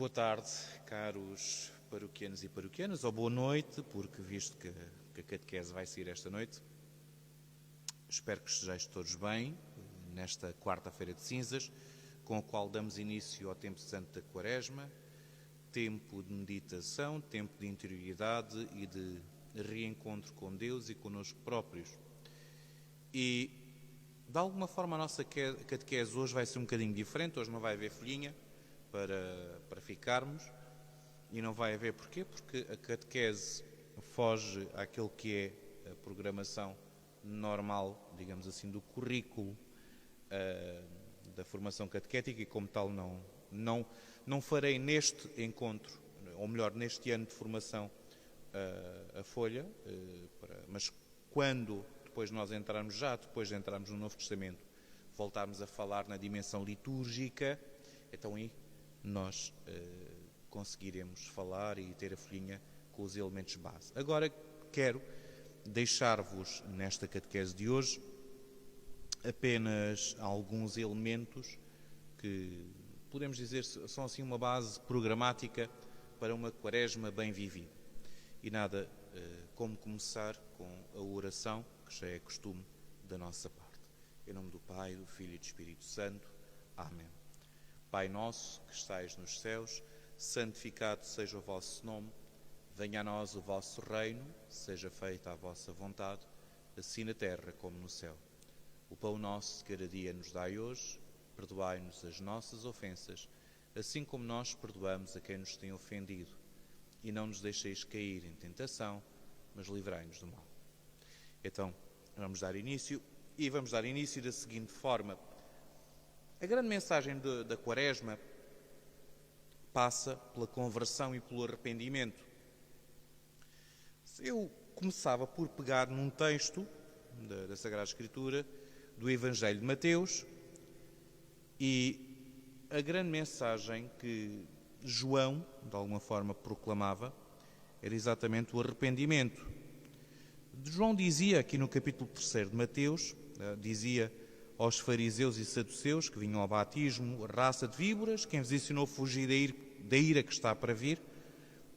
Boa tarde, caros paroquianos e paroquianas, ou boa noite, porque visto que a catequese vai sair esta noite, espero que estejais todos bem nesta quarta-feira de cinzas, com a qual damos início ao tempo santo da Quaresma, tempo de meditação, tempo de interioridade e de reencontro com Deus e connosco próprios. E, de alguma forma, a nossa catequese hoje vai ser um bocadinho diferente. Hoje não vai haver folhinha para ficarmos, e não vai haver porquê? Porque a catequese foge àquilo que é a programação normal, digamos assim, do currículo da formação catequética, e como tal não farei neste encontro, ou melhor, neste ano de formação, a folha, mas quando depois nós entrarmos, depois de entrarmos no Novo Testamento, voltarmos a falar na dimensão litúrgica, então aí nós conseguiremos falar e ter a folhinha com os elementos base. Agora quero deixar-vos nesta catequese de hoje apenas alguns elementos que podemos dizer são assim uma base programática para uma quaresma bem vivida. E nada como começar com a oração, que já é costume da nossa parte. Em nome do Pai, do Filho e do Espírito Santo. Amém. Pai nosso, que estais nos céus, santificado seja o vosso nome, venha a nós o vosso reino, seja feita a vossa vontade, assim na terra como no céu. O pão nosso de cada dia nos dai hoje, perdoai-nos as nossas ofensas, assim como nós perdoamos a quem nos tem ofendido. E não nos deixeis cair em tentação, mas livrai-nos do mal. Então, vamos dar início da seguinte forma. A grande mensagem da Quaresma passa pela conversão e pelo arrependimento. Eu começava por pegar num texto da Sagrada Escritura, do Evangelho de Mateus, e a grande mensagem que João, de alguma forma, proclamava era exatamente o arrependimento. João dizia, aqui no capítulo 3 de Mateus, dizia aos fariseus e saduceus que vinham ao batismo: raça de víboras, quem vos ensinou a fugir da ira que está para vir,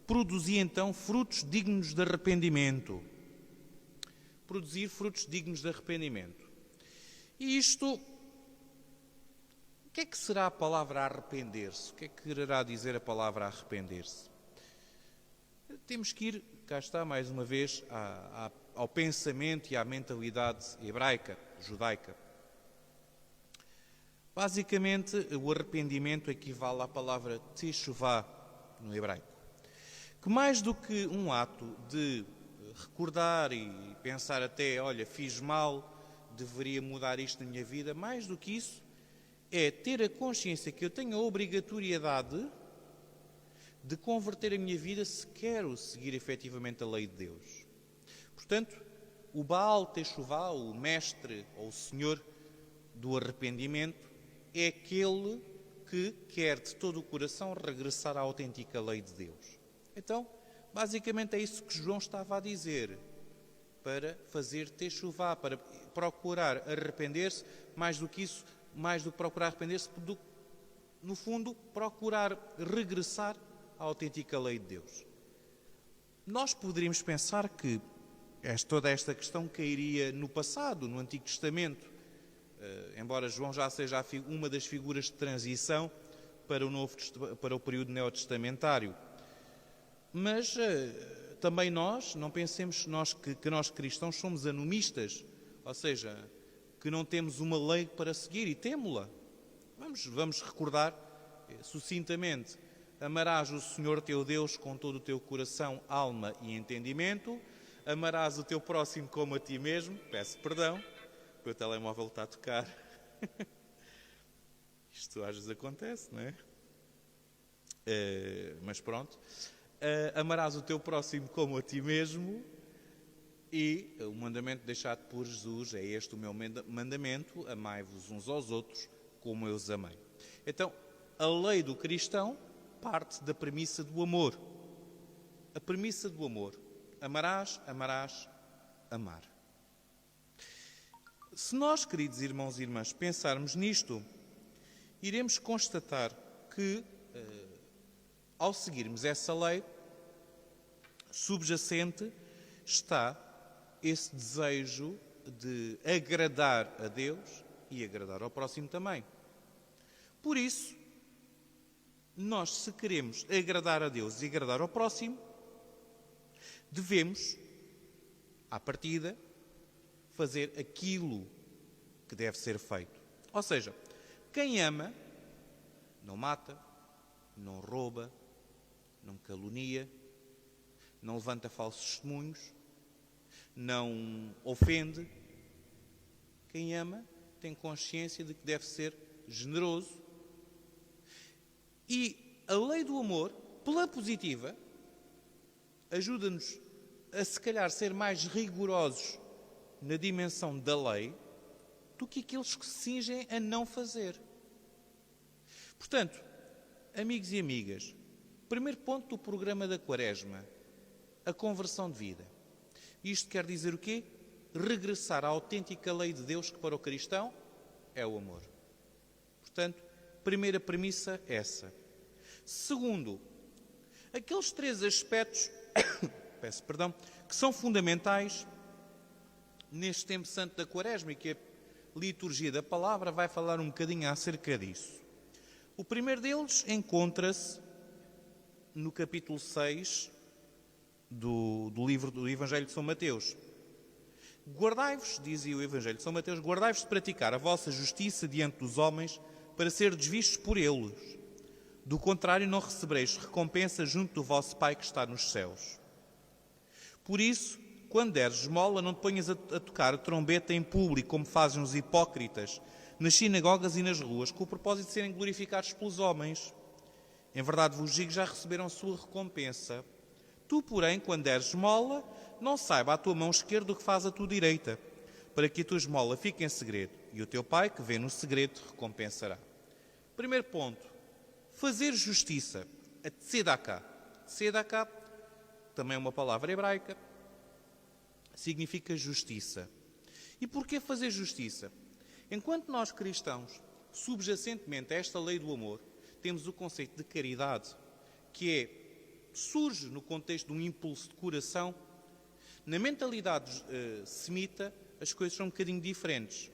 produzia então frutos dignos de arrependimento. Produzir frutos dignos de arrependimento. E isto, o que é que será a palavra arrepender-se? O que é que quererá dizer a palavra arrepender-se? Temos que ir, cá está, mais uma vez, ao pensamento e à mentalidade hebraica, judaica. Basicamente, o arrependimento equivale à palavra teshuvah no hebraico, que mais do que um ato de recordar e pensar até, olha, fiz mal, deveria mudar isto na minha vida, mais do que isso, é ter a consciência que eu tenho a obrigatoriedade de converter a minha vida se quero seguir efetivamente a lei de Deus. Portanto, o Baal Teshuvah, o mestre ou o senhor do arrependimento, é aquele que quer de todo o coração regressar à autêntica lei de Deus. Então, basicamente é isso que João estava a dizer, para fazer Teshuvah, para procurar arrepender-se, mais do que isso, mais do que procurar arrepender-se, no fundo, procurar regressar à autêntica lei de Deus. Nós poderíamos pensar que toda esta questão cairia no passado, no Antigo Testamento, embora João já seja uma das figuras de transição para o período neotestamentário. Mas também nós, não pensemos que nós cristãos somos anomistas, ou seja, que não temos uma lei para seguir, e temo-la. Vamos recordar sucintamente: amarás o Senhor teu Deus com todo o teu coração, alma e entendimento, amarás o teu próximo como a ti mesmo. Peço perdão, porque o telemóvel está a tocar. Isto às vezes acontece, não é? Mas pronto. Amarás o teu próximo como a ti mesmo, e o mandamento deixado por Jesus é este: o meu mandamento, amai-vos uns aos outros como eu os amei. Então, a lei do cristão parte da premissa do amor. A premissa do amor: amarás, amarás, amar. Se nós, queridos irmãos e irmãs, pensarmos nisto, iremos constatar que Ao seguirmos essa lei, subjacente está esse desejo de agradar a Deus e agradar ao próximo também. Por isso, nós, se queremos agradar a Deus e agradar ao próximo, devemos, à partida, fazer aquilo que deve ser feito. Ou seja, quem ama não mata, não rouba, não calunia, não levanta falsos testemunhos, não ofende. Quem ama tem consciência de que deve ser generoso. E a lei do amor, pela positiva, ajuda-nos a, se calhar, ser mais rigorosos na dimensão da lei do que aqueles que se cingem a não fazer. Portanto, amigos e amigas, primeiro ponto do programa da Quaresma, a conversão de vida. Isto quer dizer o quê? Regressar à autêntica lei de Deus, que para o cristão é o amor. Portanto, primeira premissa essa. Segundo, aqueles 3 aspectos que são fundamentais neste tempo santo da Quaresma e que a liturgia da palavra vai falar um bocadinho acerca disso. O primeiro deles encontra-se no capítulo 6 do livro do Evangelho de São Mateus. Guardai-vos, dizia o Evangelho de São Mateus, guardai-vos de praticar a vossa justiça diante dos homens para serdes vistos por eles. Do contrário, não recebereis recompensa junto do vosso Pai que está nos céus. Por isso, quando deres esmola, não te ponhas a tocar a trombeta em público, como fazem os hipócritas, nas sinagogas e nas ruas, com o propósito de serem glorificados pelos homens. Em verdade vos digo, já receberam a sua recompensa. Tu, porém, quando deres esmola, não saiba a tua mão esquerda o que faz a tua direita, para que a tua esmola fique em segredo, e o teu Pai, que vê no segredo, te recompensará. Primeiro ponto, fazer justiça, a tzedakah. Tzedakah, também é uma palavra hebraica, significa justiça. E porquê fazer justiça? Enquanto nós cristãos, subjacentemente a esta lei do amor, temos o conceito de caridade, que surge no contexto de um impulso de coração. Na mentalidade semita, as coisas são um bocadinho diferentes.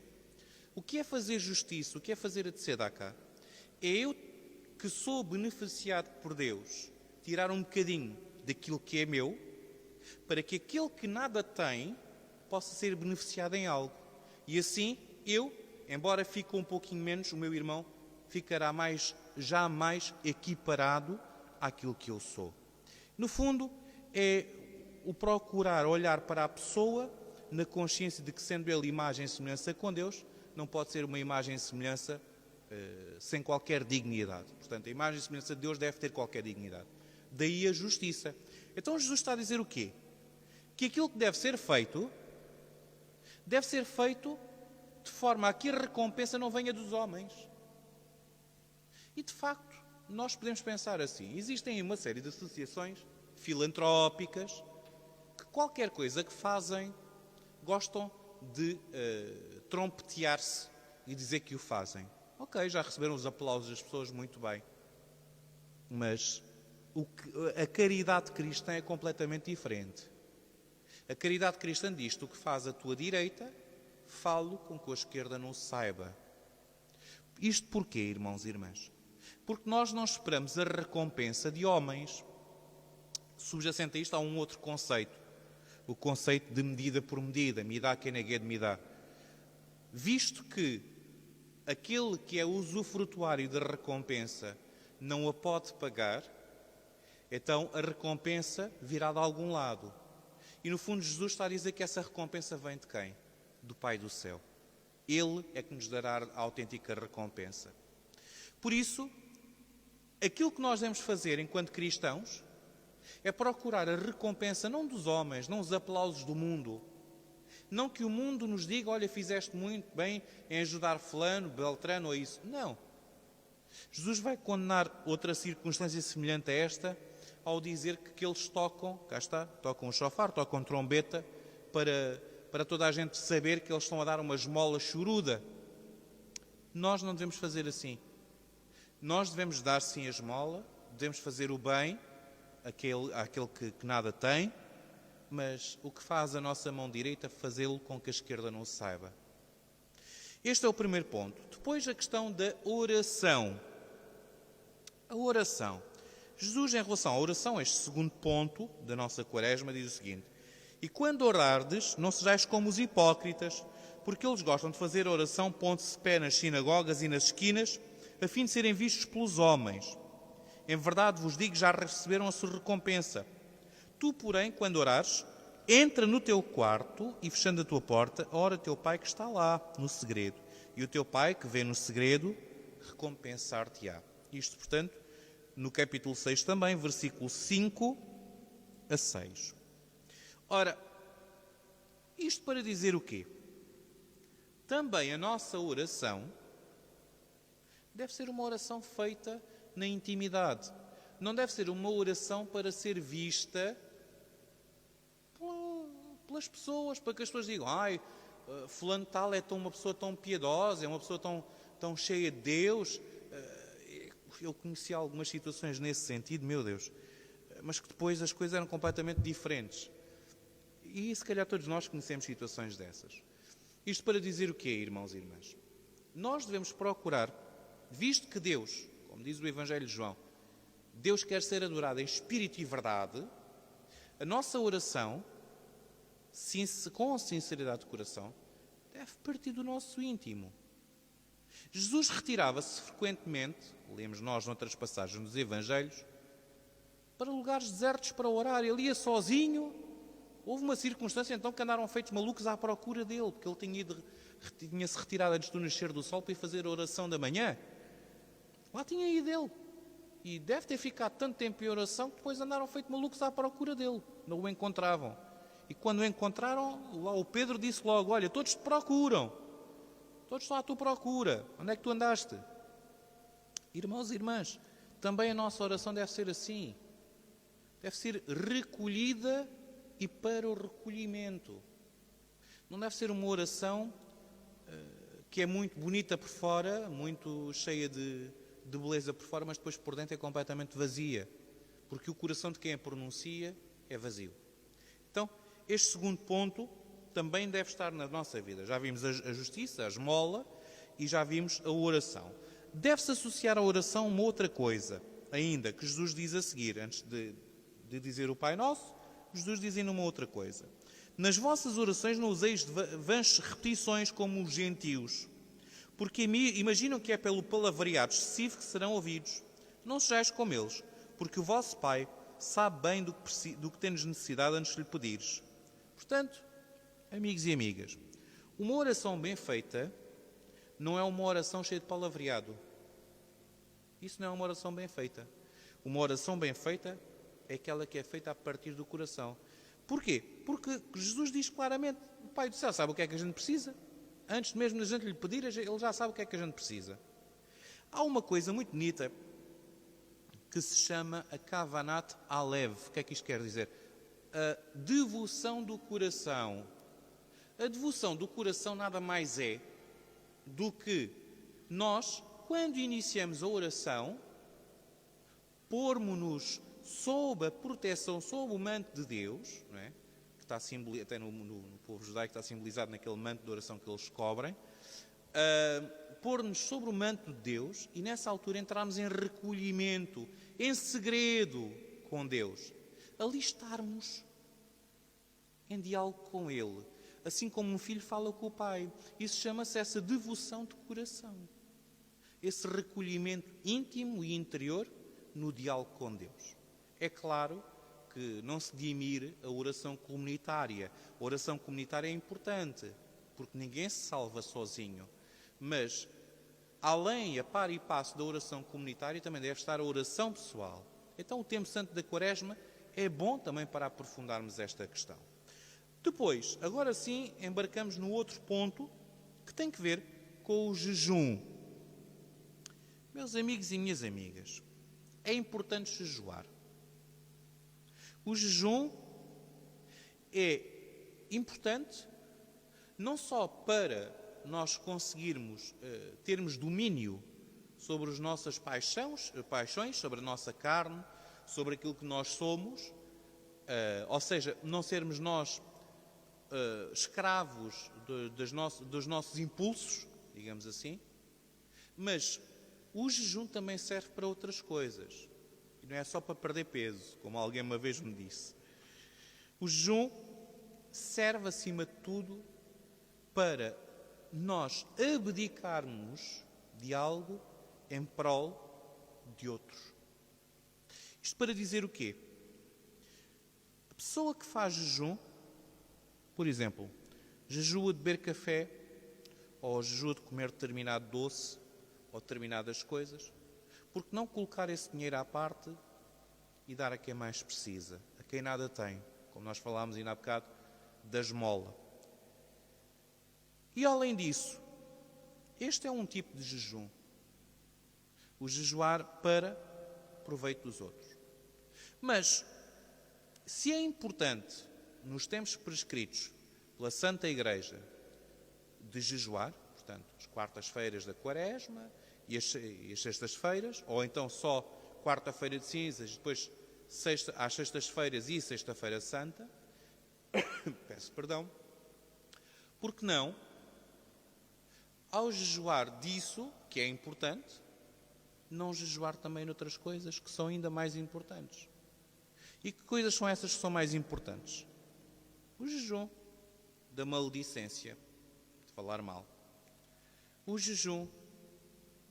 O que é fazer justiça? O que é fazer a tzedakah? É eu que sou beneficiado por Deus, tirar um bocadinho daquilo que é meu, para que aquele que nada tem possa ser beneficiado em algo. E assim, eu, embora fique um pouquinho menos, o meu irmão ficará já mais equiparado àquilo que eu sou. No fundo, é o procurar olhar para a pessoa na consciência de que, sendo ele imagem e semelhança com Deus, não pode ser uma imagem e semelhança sem qualquer dignidade. Portanto, a imagem e semelhança de Deus deve ter qualquer dignidade. Daí a justiça. Então Jesus está a dizer o quê? Que aquilo que deve ser feito de forma a que a recompensa não venha dos homens. E de facto, nós podemos pensar assim. Existem uma série de associações filantrópicas que qualquer coisa que fazem gostam de trompetear-se e dizer que o fazem. Ok, já receberam os aplausos das pessoas, muito bem. Mas a caridade cristã é completamente diferente. A caridade cristã diz: tu que faz a tua direita, falo com que a esquerda não saiba. Isto porquê, irmãos e irmãs? Porque nós não esperamos a recompensa de homens. Subjacente a isto há um outro conceito. O conceito de medida por medida. Midá keneged midá. Visto que aquele que é usufrutuário da recompensa não a pode pagar, então a recompensa virá de algum lado. E no fundo Jesus está a dizer que essa recompensa vem de quem? Do Pai do céu. Ele é que nos dará a autêntica recompensa. Por isso, aquilo que nós devemos fazer enquanto cristãos é procurar a recompensa não dos homens, não os aplausos do mundo. Não que o mundo nos diga: olha, fizeste muito bem em ajudar fulano, beltrano ou isso. Não. Jesus vai condenar outra circunstância semelhante a esta ao dizer que eles tocam, cá está, tocam o chofar, tocam trombeta, para toda a gente saber que eles estão a dar uma esmola choruda. Nós não devemos fazer assim. Nós devemos dar sim a esmola, devemos fazer o bem àquele que nada tem, mas o que faz a nossa mão direita, fazê-lo com que a esquerda não saiba. Este é o primeiro ponto. Depois a questão da oração. A oração. Jesus, em relação à oração, este segundo ponto da nossa quaresma, diz o seguinte: e quando orardes, não sejais como os hipócritas, porque eles gostam de fazer oração pondo-se pé nas sinagogas e nas esquinas, a fim de serem vistos pelos homens. Em verdade vos digo, já receberam a sua recompensa. Tu, porém, quando orares, entra no teu quarto e, fechando a tua porta, ora teu Pai que está lá, no segredo. E o teu Pai, que vê no segredo, recompensar-te-á. Isto, portanto, no capítulo 6 também, versículo 5 a 6. Ora, isto para dizer o quê? Também a nossa oração deve ser uma oração feita na intimidade. Não deve ser uma oração para ser vista pelas pessoas, para que as pessoas digam: ai, fulano tal é uma pessoa tão piedosa, é uma pessoa tão cheia de Deus. Eu conheci algumas situações nesse sentido, meu Deus, mas que depois as coisas eram completamente diferentes. E se calhar todos nós conhecemos situações dessas. Isto para dizer o quê, irmãos e irmãs? Nós devemos procurar, visto que Deus, como diz o Evangelho de João, Deus quer ser adorado em espírito e verdade, a nossa oração, com sinceridade de coração, deve partir do nosso íntimo. Jesus retirava-se frequentemente, lemos nós noutras passagens dos Evangelhos, para lugares desertos para orar. Ele ia sozinho. Houve uma circunstância então que andaram feitos malucos à procura dele, porque ele tinha-se retirado antes do nascer do sol para ir fazer a oração da manhã. Lá tinha ido ele. E deve ter ficado tanto tempo em oração que depois andaram feitos malucos à procura dele. Não o encontravam. E quando o encontraram, lá o Pedro disse logo: olha, todos te procuram. Todos estão à tua procura. Onde é que tu andaste? Irmãos e irmãs, também a nossa oração deve ser assim. Deve ser recolhida e para o recolhimento. Não deve ser uma oração que é muito bonita por fora, muito cheia de beleza por fora, mas depois por dentro é completamente vazia. Porque o coração de quem a pronuncia é vazio. Então, este segundo ponto também deve estar na nossa vida. Já vimos a justiça, a esmola, e já vimos a oração. Deve-se associar à oração uma outra coisa, ainda, que Jesus diz a seguir, antes de dizer o Pai Nosso, Jesus diz ainda uma outra coisa. Nas vossas orações não useis de vãs repetições como os gentios, porque imaginam que é pelo palavreado excessivo que serão ouvidos. Não sejais como eles, porque o vosso Pai sabe bem do que tens necessidade antes de lhe pedires. Portanto, amigos e amigas, uma oração bem feita não é uma oração cheia de palavreado. Isso não é uma oração bem feita. Uma oração bem feita é aquela que é feita a partir do coração. Porquê? Porque Jesus diz claramente: o Pai do Céu sabe o que é que a gente precisa. Antes mesmo da gente lhe pedir, ele já sabe o que é que a gente precisa. Há uma coisa muito bonita que se chama a Kavanat Alev. O que é que isto quer dizer? A devoção do coração. A devoção do coração nada mais é do que nós, quando iniciamos a oração, pormos-nos sob a proteção, sob o manto de Deus, não é? Que está até no povo judaico está simbolizado naquele manto de oração que eles cobrem, pôr-nos sobre o manto de Deus e nessa altura entrarmos em recolhimento, em segredo com Deus. Ali estarmos em diálogo com Ele, assim como um filho fala com o pai. Isso chama-se essa devoção de coração. Esse recolhimento íntimo e interior no diálogo com Deus. É claro que não se dimire a oração comunitária. A oração comunitária é importante, porque ninguém se salva sozinho. Mas, além, a par e passo da oração comunitária, também deve estar a oração pessoal. Então, o tempo santo da Quaresma é bom também para aprofundarmos esta questão. Depois, agora sim, embarcamos no outro ponto que tem que ver com o jejum. Meus amigos e minhas amigas, é importante jejuar. O jejum é importante não só para nós conseguirmos termos domínio sobre as nossas paixões, sobre a nossa carne, sobre aquilo que nós somos, ou seja, não sermos nós escravos dos nossos impulsos, digamos assim, mas o jejum também serve para outras coisas. E não é só para perder peso, como alguém uma vez me disse. O jejum serve, acima de tudo, para nós abdicarmos de algo em prol de outros. Isto para dizer o quê? A pessoa que faz jejum, por exemplo, jejua de beber café, ou jejua de comer determinado doce, ou determinadas coisas, por que não colocar esse dinheiro à parte e dar a quem mais precisa, a quem nada tem, como nós falámos ainda há bocado, da esmola. E além disso, este é um tipo de jejum. O jejuar para proveito dos outros. Mas, se é importante, nos tempos prescritos pela Santa Igreja, de jejuar, portanto, as quartas-feiras da Quaresma e as sextas-feiras, ou então só quarta-feira de cinzas, depois às sextas-feiras e sexta-feira santa, peço perdão, porque não, ao jejuar disso, que é importante, não jejuar também noutras coisas que são ainda mais importantes. E que coisas são essas que são mais importantes? O jejum da maledicência, de falar mal. O jejum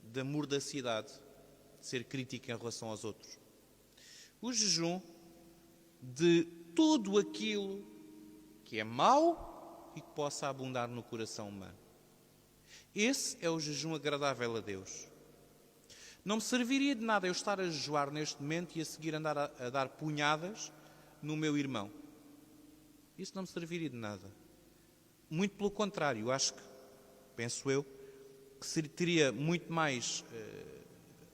da mordacidade, de ser crítico em relação aos outros. O jejum de tudo aquilo que é mau e que possa abundar no coração humano. Esse é o jejum agradável a Deus. Não me serviria de nada eu estar a jejuar neste momento e a seguir andar a dar punhadas no meu irmão. Isso não me serviria de nada. Muito pelo contrário, eu acho que, penso eu, que teria muito mais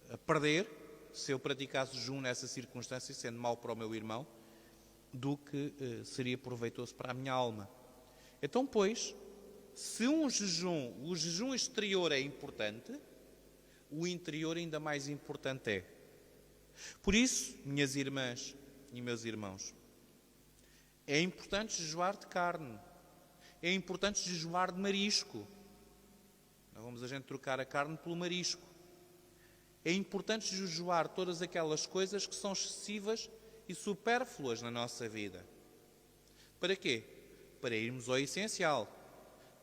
a perder se eu praticasse jejum nessa circunstância, sendo mau para o meu irmão, do que seria proveitoso para a minha alma. Então, pois, se o jejum exterior é importante, o interior ainda mais importante é. Por isso, minhas irmãs e meus irmãos, é importante jejuar de carne, é importante jejuar de marisco. Não vamos a gente trocar a carne pelo marisco. É importante jejuar todas aquelas coisas que são excessivas e supérfluas na nossa vida. Para quê? Para irmos ao essencial.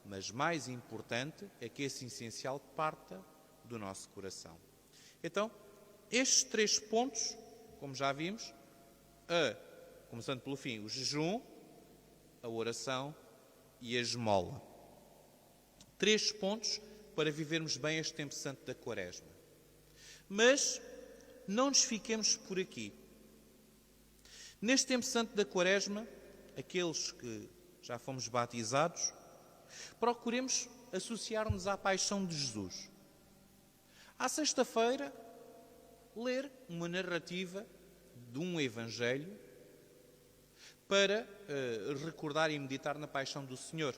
Mas mais importante é que esse essencial parta do nosso coração. Então, estes 3 pontos, como já vimos, começando pelo fim, o jejum, a oração e a esmola. 3 pontos para vivermos bem este tempo santo da Quaresma. Mas não nos fiquemos por aqui. Neste tempo santo da Quaresma, aqueles que já fomos batizados, procuremos associar-nos à paixão de Jesus. À sexta-feira, ler uma narrativa de um evangelho para recordar e meditar na paixão do Senhor.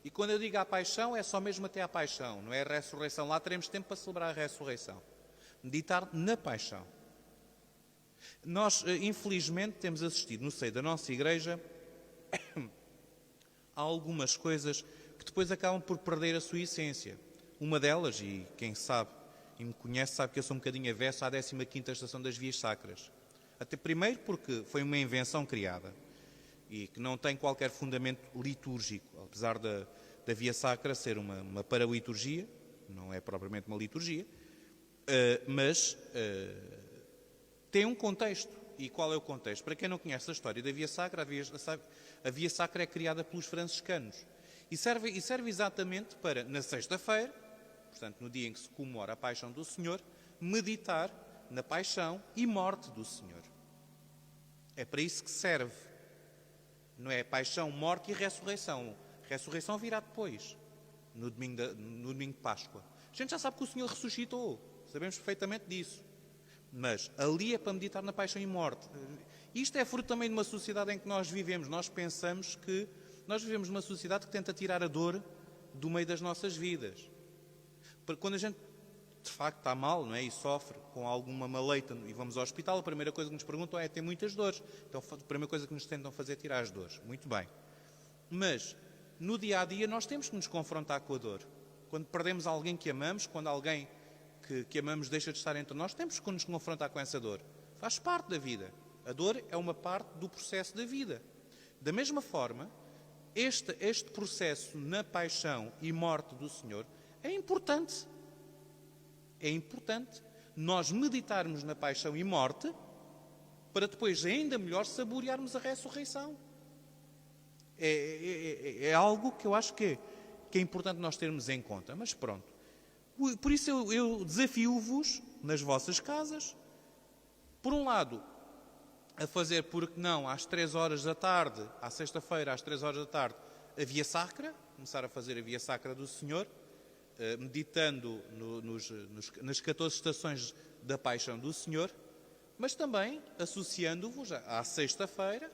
E quando eu digo a paixão, é só mesmo até a paixão, não é a ressurreição. Lá teremos tempo para celebrar a ressurreição. Meditar na paixão. Nós, infelizmente, temos assistido no seio da nossa igreja a algumas coisas que depois acabam por perder a sua essência. Uma delas, e quem sabe e me conhece sabe que eu sou um bocadinho avesso à 15ª estação das vias sacras. Até primeiro porque foi uma invenção criada e que não tem qualquer fundamento litúrgico, apesar da via sacra ser uma paraliturgia, não é propriamente uma liturgia, mas tem um contexto. E qual é o contexto? Para quem não conhece a história da via sacra, a via sacra é criada pelos franciscanos e serve exatamente para, na sexta-feira, portanto no dia em que se comemora a paixão do Senhor, meditar na paixão e morte do Senhor. É para isso que serve. Não é paixão, morte e ressurreição. Ressurreição virá depois, no domingo de Páscoa. A gente já sabe que o Senhor ressuscitou, sabemos perfeitamente disso. Mas ali é para meditar na paixão e morte. Isto é fruto também de uma sociedade em que nós vivemos. Nós pensamos que nós vivemos numa sociedade que tenta tirar a dor do meio das nossas vidas. Quando a gente de facto está mal, não é? E sofre com alguma maleita e vamos ao hospital, a primeira coisa que nos perguntam é: tem muitas dores? Então a primeira coisa que nos tentam fazer é tirar as dores. Muito bem. Mas no dia a dia nós temos que nos confrontar com a dor. Quando perdemos alguém que amamos, quando alguém que amamos deixa de estar entre nós, temos que nos confrontar com essa dor. Faz parte da vida. A dor é uma parte do processo da vida. Da mesma forma, este processo na paixão e morte do Senhor é importante. É importante nós meditarmos na paixão e morte para depois, ainda melhor, saborearmos a ressurreição. É algo que eu acho que é importante nós termos em conta. Mas pronto. Por isso eu desafio-vos nas vossas casas, por um lado, a fazer, porque não, às 3 horas da tarde, à sexta-feira, às 3 horas da tarde, a Via Sacra, começar a fazer a Via Sacra do Senhor, meditando nas 14 estações da Paixão do Senhor, mas também associando-vos à sexta-feira,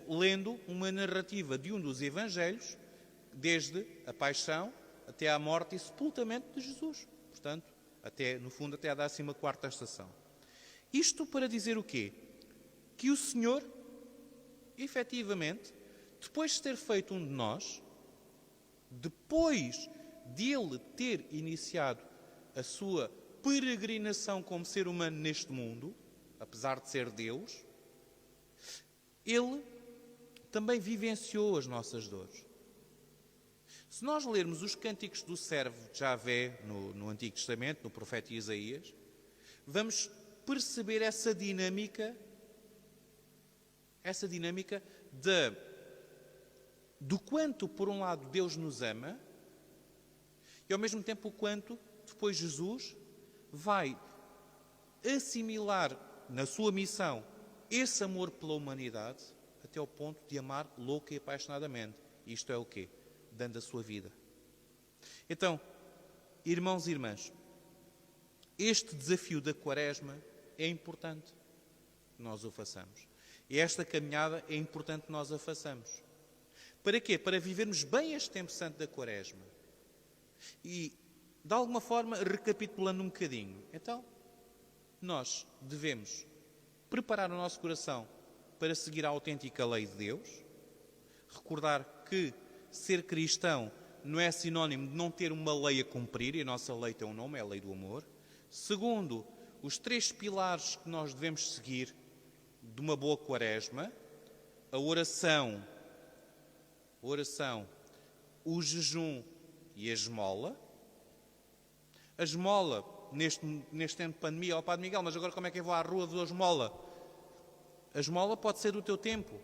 lendo uma narrativa de um dos Evangelhos, desde a Paixão até à morte e sepultamento de Jesus. Portanto, no fundo, até à 14ª estação. Isto para dizer o quê? Que o Senhor, efetivamente, depois de ter feito um de nós, depois de Ele ter iniciado a sua peregrinação como ser humano neste mundo, apesar de ser Deus, Ele também vivenciou as nossas dores. Se nós lermos os cânticos do servo de Javé no Antigo Testamento, no profeta Isaías, vamos perceber essa dinâmica do quanto, por um lado, Deus nos ama e, ao mesmo tempo, o quanto, depois, Jesus vai assimilar na sua missão esse amor pela humanidade até ao ponto de amar louca e apaixonadamente. Isto é o quê? Dando a sua vida. Então, irmãos e irmãs, este desafio da Quaresma é importante que nós o façamos. E esta caminhada é importante que nós a façamos. Para quê? Para vivermos bem este tempo santo da Quaresma. E, de alguma forma, recapitulando um bocadinho. Então, nós devemos preparar o nosso coração para seguir a autêntica lei de Deus. Recordar que ser cristão não é sinónimo de não ter uma lei a cumprir, e a nossa lei tem um nome, é a lei do amor. Segundo, os 3 pilares que nós devemos seguir de uma boa Quaresma: a oração, o jejum e a esmola. A esmola, neste tempo de pandemia, ó Padre Miguel, mas agora como é que eu vou à rua ver a esmola? A esmola pode ser do teu tempo.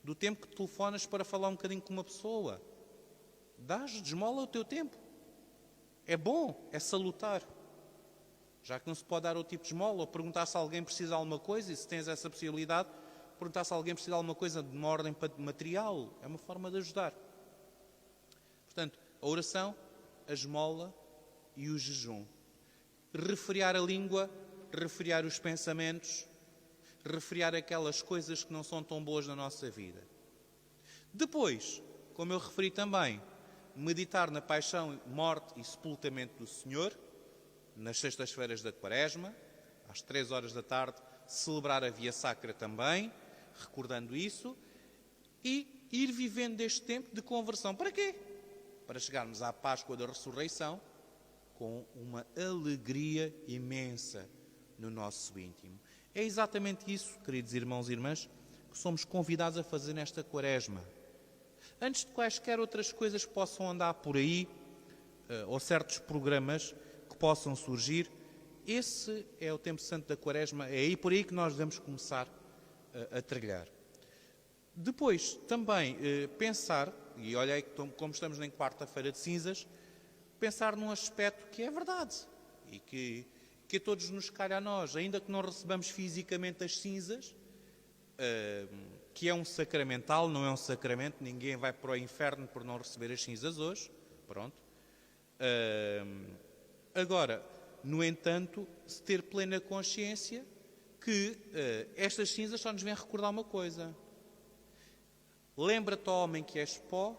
Do tempo que telefonas para falar um bocadinho com uma pessoa. Dás de esmola o teu tempo. É bom, é salutar. Já que não se pode dar outro tipo de esmola, ou perguntar se alguém precisa de alguma coisa, e se tens essa possibilidade, perguntar se alguém precisa de alguma coisa de uma ordem material, é uma forma de ajudar. Portanto, a oração, a esmola e o jejum. Refriar a língua, refriar os pensamentos, refriar aquelas coisas que não são tão boas na nossa vida. Depois, como eu referi também, meditar na paixão, morte e sepultamento do Senhor, nas sextas-feiras da Quaresma, às 3 horas da tarde, celebrar a Via Sacra também, recordando isso, e ir vivendo este tempo de conversão. Para quê? Para chegarmos à Páscoa da Ressurreição com uma alegria imensa no nosso íntimo. É exatamente isso, queridos irmãos e irmãs, que somos convidados a fazer nesta Quaresma. Antes de quaisquer outras coisas que possam andar por aí, ou certos programas que possam surgir, esse é o tempo santo da Quaresma, é aí por aí que nós devemos começar a trilhar. Depois, também, pensar, e olha aí como estamos na quarta-feira de cinzas, pensar num aspecto que é verdade e que a todos nos calha a nós, ainda que não recebamos fisicamente as cinzas, que é um sacramental, não é um sacramento, ninguém vai para o inferno por não receber as cinzas hoje, pronto. Agora, no entanto, se ter plena consciência que estas cinzas só nos vêm recordar uma coisa: lembra-te, ó homem, que és pó,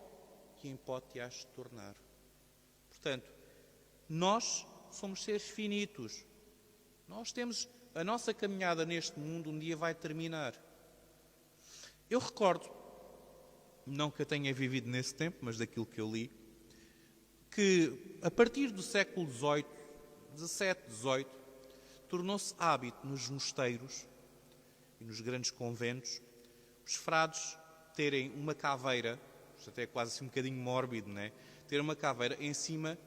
que em pó te has de tornar. Portanto, Nós somos seres finitos. Nós temos a nossa caminhada neste mundo, um dia vai terminar. Eu recordo, não que eu tenha vivido nesse tempo, mas daquilo que eu li, que a partir do século XVIII, XVII, XVIII, tornou-se hábito nos mosteiros e nos grandes conventos os frades terem uma caveira, isto até é quase assim um bocadinho mórbido, não é? Ter uma caveira em cima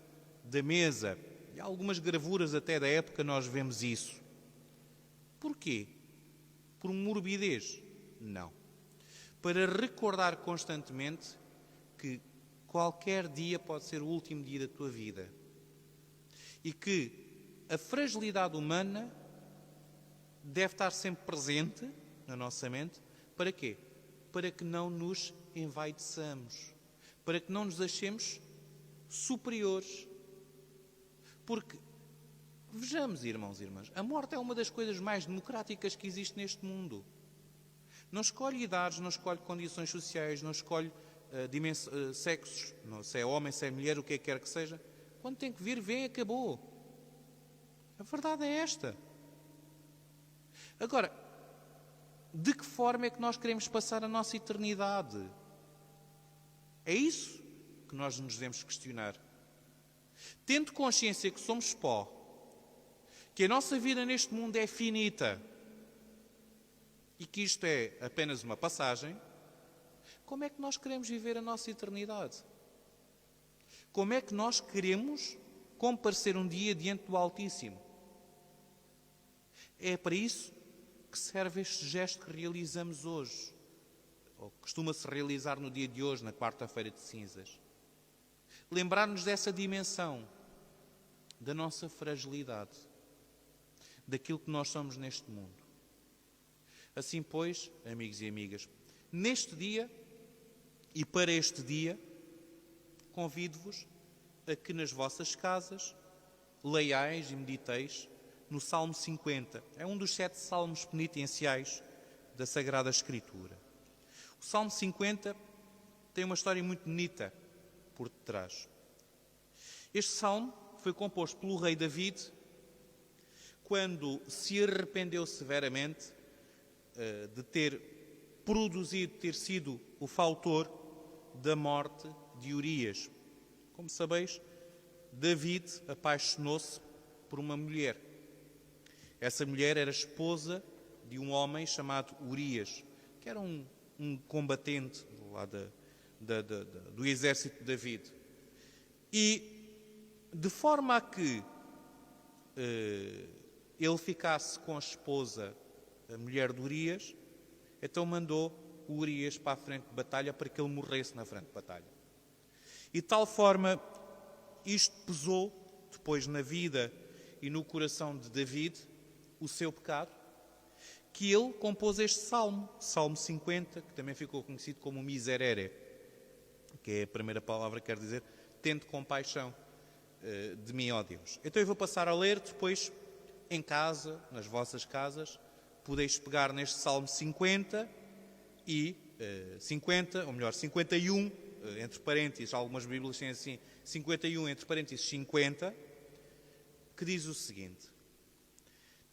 da mesa. E há algumas gravuras até da época nós vemos isso. Porquê? Por morbidez? Não. Para recordar constantemente que qualquer dia pode ser o último dia da tua vida. E que a fragilidade humana deve estar sempre presente na nossa mente. Para quê? Para que não nos envaideçamos. Para que não nos achemos superiores. Porque, vejamos, irmãos e irmãs, a morte é uma das coisas mais democráticas que existe neste mundo. Não escolhe idades, não escolhe condições sociais, não escolhe sexos, não, se é homem, se é mulher, o que quer que seja. Quando tem que vir, vem, acabou. A verdade é esta. Agora, de que forma é que nós queremos passar a nossa eternidade? É isso que nós nos devemos questionar. Tendo consciência que somos pó, que a nossa vida neste mundo é finita e que isto é apenas uma passagem, como é que nós queremos viver a nossa eternidade? Como é que nós queremos comparecer um dia diante do Altíssimo? É para isso que serve este gesto que realizamos hoje, ou costuma-se realizar no dia de hoje, na quarta-feira de cinzas. Lembrar-nos dessa dimensão, da nossa fragilidade, daquilo que nós somos neste mundo. Assim, pois, amigos e amigas, neste dia e para este dia, convido-vos a que nas vossas casas leiais e mediteis no Salmo 50. É um dos 7 salmos penitenciais da Sagrada Escritura. O Salmo 50 tem uma história muito bonita por detrás. Este salmo foi composto pelo rei David quando se arrependeu severamente de ter sido o fautor da morte de Urias. Como sabeis, David apaixonou-se por uma mulher. Essa mulher era esposa de um homem chamado Urias, que era um combatente lá do exército de David. E de forma a que ele ficasse com a esposa, a mulher de Urias, então mandou o Urias para a frente de batalha para que ele morresse na frente de batalha. E de tal forma isto pesou depois na vida e no coração de David, o seu pecado, que ele compôs este salmo, Salmo 50, que também ficou conhecido como Miserere, que é a primeira palavra que quer dizer tende compaixão de mim, ó Deus. Então eu vou passar a ler, depois em casa, nas vossas casas, podeis pegar neste Salmo 50 e 51, entre parênteses, algumas Bíblias têm assim, 51 entre parênteses 50, que diz o seguinte: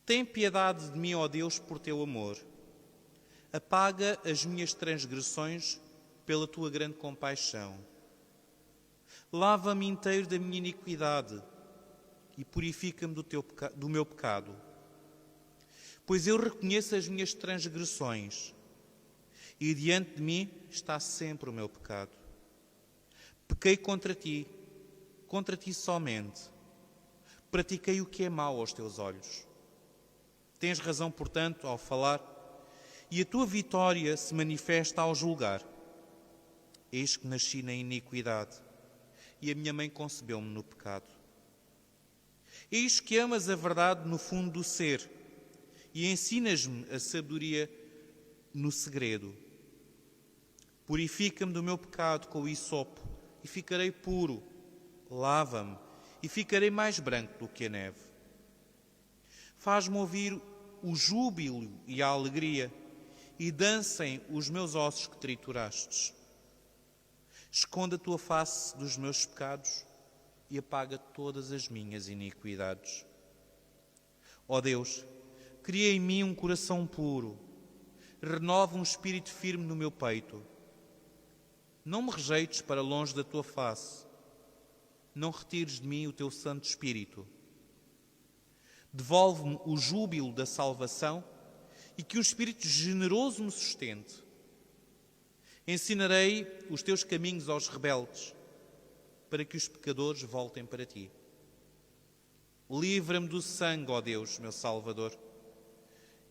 tem piedade de mim, ó Deus, por teu amor. Apaga as minhas transgressões pela tua grande compaixão. Lava-me inteiro da minha iniquidade e purifica-me do meu pecado. Pois eu reconheço as minhas transgressões e diante de mim está sempre o meu pecado. Pequei contra ti somente. Pratiquei o que é mau aos teus olhos. Tens razão, portanto, ao falar, e a tua vitória se manifesta ao julgar. Eis que nasci na iniquidade, e a minha mãe concebeu-me no pecado. Eis que amas a verdade no fundo do ser, e ensinas-me a sabedoria no segredo. Purifica-me do meu pecado com o hisopo, e ficarei puro. Lava-me, e ficarei mais branco do que a neve. Faz-me ouvir o júbilo e a alegria, e dancem os meus ossos que trituraste. Esconde a tua face dos meus pecados e apaga todas as minhas iniquidades. Ó Deus, cria em mim um coração puro, renova um espírito firme no meu peito. Não me rejeites para longe da tua face, não retires de mim o teu Santo Espírito. Devolve-me o júbilo da salvação e que um Espírito generoso me sustente. Ensinarei os teus caminhos aos rebeldes, para que os pecadores voltem para ti. Livra-me do sangue, ó Deus, meu Salvador,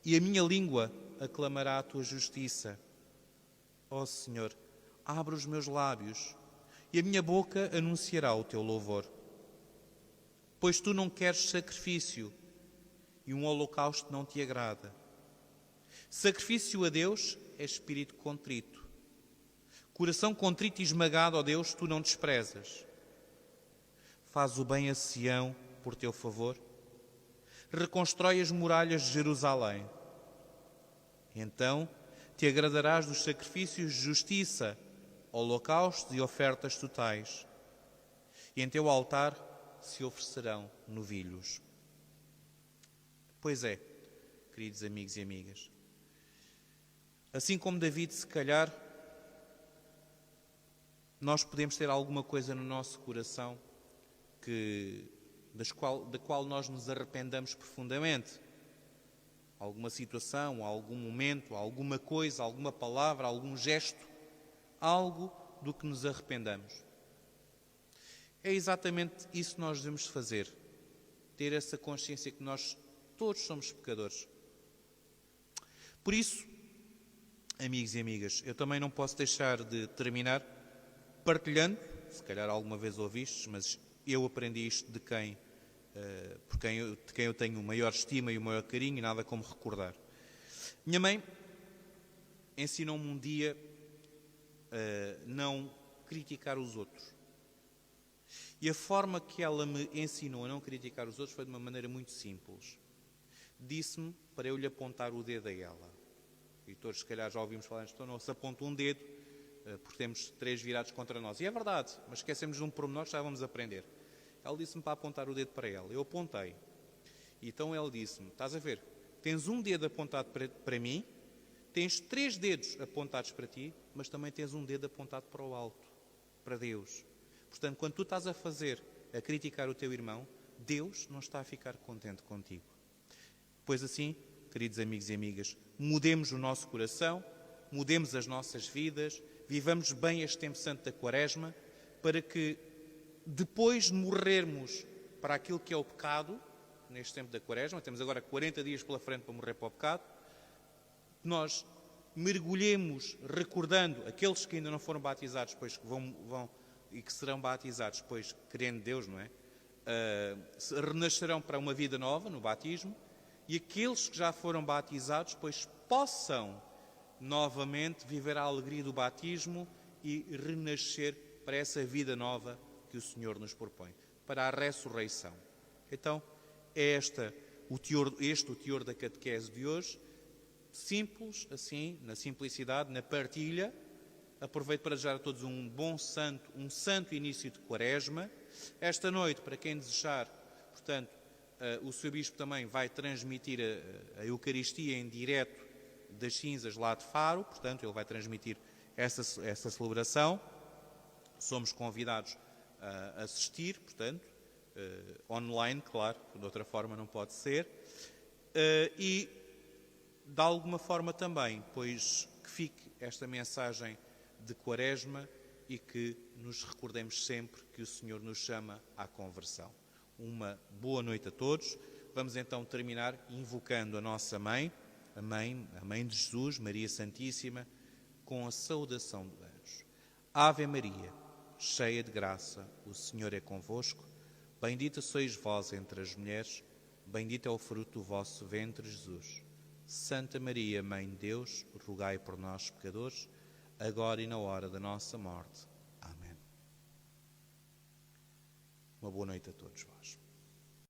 e a minha língua aclamará a tua justiça. Ó Senhor, abre os meus lábios, e a minha boca anunciará o teu louvor. Pois tu não queres sacrifício, e um holocausto não te agrada. Sacrifício a Deus é espírito contrito. Coração contrito e esmagado, ó Deus, tu não desprezas. Faz o bem a Sião por teu favor. Reconstrói as muralhas de Jerusalém. Então te agradarás dos sacrifícios de justiça, holocaustos e ofertas totais. E em teu altar se oferecerão novilhos. Pois é, queridos amigos e amigas, assim como David, se calhar, nós podemos ter alguma coisa no nosso coração da qual nós nos arrependamos profundamente. Alguma situação, algum momento, alguma coisa, alguma palavra, algum gesto, algo do que nos arrependamos. É exatamente isso que nós devemos fazer. Ter essa consciência que nós todos somos pecadores. Por isso, amigos e amigas, eu também não posso deixar de terminar partilhando, se calhar alguma vez ouvistes, mas eu aprendi isto de quem eu tenho o maior estima e o maior carinho, e nada como recordar. Minha mãe ensinou-me um dia a não criticar os outros. E a forma que ela me ensinou a não criticar os outros foi de uma maneira muito simples. Disse-me para eu lhe apontar o dedo a ela. E todos, se calhar, já ouvimos falar nisto, não se aponta um dedo, porque temos 3 virados contra nós. E é verdade, mas esquecemos de um pormenor, já vamos aprender. Ela disse-me para apontar o dedo para ela. Eu apontei. E então ela disse-me, estás a ver, tens um dedo apontado para mim, tens 3 dedos apontados para ti, mas também tens um dedo apontado para o alto, para Deus. Portanto, quando tu estás a criticar o teu irmão, Deus não está a ficar contente contigo. Pois assim, queridos amigos e amigas, mudemos o nosso coração, mudemos as nossas vidas, vivamos bem este tempo santo da Quaresma, para que depois de morrermos para aquilo que é o pecado, neste tempo da Quaresma, temos agora 40 dias pela frente para morrer para o pecado, nós mergulhemos recordando aqueles que ainda não foram batizados, pois que vão e que serão batizados, pois querendo Deus, não é? Renascerão para uma vida nova no batismo, e aqueles que já foram batizados, pois possam novamente viver a alegria do batismo e renascer para essa vida nova que o Senhor nos propõe, para a ressurreição. Então, é este o teor da catequese de hoje, simples, assim, na simplicidade, na partilha. Aproveito para desejar a todos um santo início de Quaresma. Esta noite, para quem desejar, portanto, o Sr. Bispo também vai transmitir a Eucaristia em direto das cinzas lá de Faro, portanto, ele vai transmitir essa celebração. Somos convidados a assistir, portanto, online, claro, de outra forma não pode ser, e de alguma forma também, pois que fique esta mensagem de Quaresma e que nos recordemos sempre que o Senhor nos chama à conversão. Uma boa noite a todos. Vamos então terminar invocando a nossa mãe, a mãe de Jesus, Maria Santíssima, com a saudação do anjo. Ave Maria, cheia de graça, o Senhor é convosco. Bendita sois vós entre as mulheres, bendito é o fruto do vosso ventre, Jesus. Santa Maria, Mãe de Deus, rogai por nós, pecadores, agora e na hora da nossa morte. Amém. Uma boa noite a todos vós.